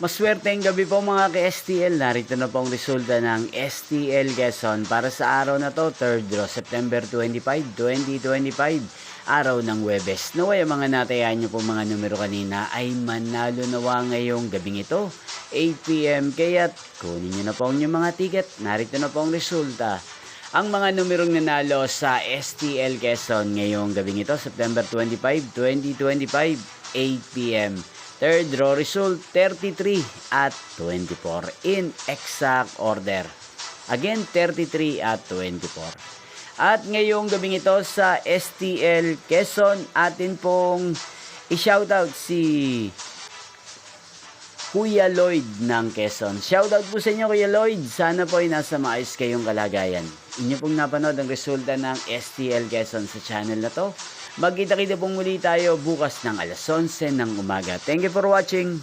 Maswerteng gabi po mga ka-STL. Narito na po ang resulta ng STL Quezon para sa araw na to, 3rd draw, September 25, 2025, araw ng Huwebes. Naway ang mga natayan nyo po mga numero kanina ay manalo nawa ngayong gabing ito, 8 PM. Kaya't kunin nyo na po ang inyong mga ticket. Narito na po ang resulta. Ang mga numerong nanalo sa STL Quezon ngayong gabing ito, September 25, 2025, 8 PM. Third draw result, 33 at 24 in exact order. Again, 33 at 24. At ngayong gabing ito sa STL Quezon, atin pong i-shoutout si Kuya Lloyd ng Quezon. Shoutout po sa inyo Kuya Lloyd. Sana po ay nasa maayos kayong kalagayan. Inyo pong napanood ang resulta ng STL Quezon sa channel na to. Magkita-kita pong muli tayo bukas ng alas 11 ng umaga. Thank you for watching.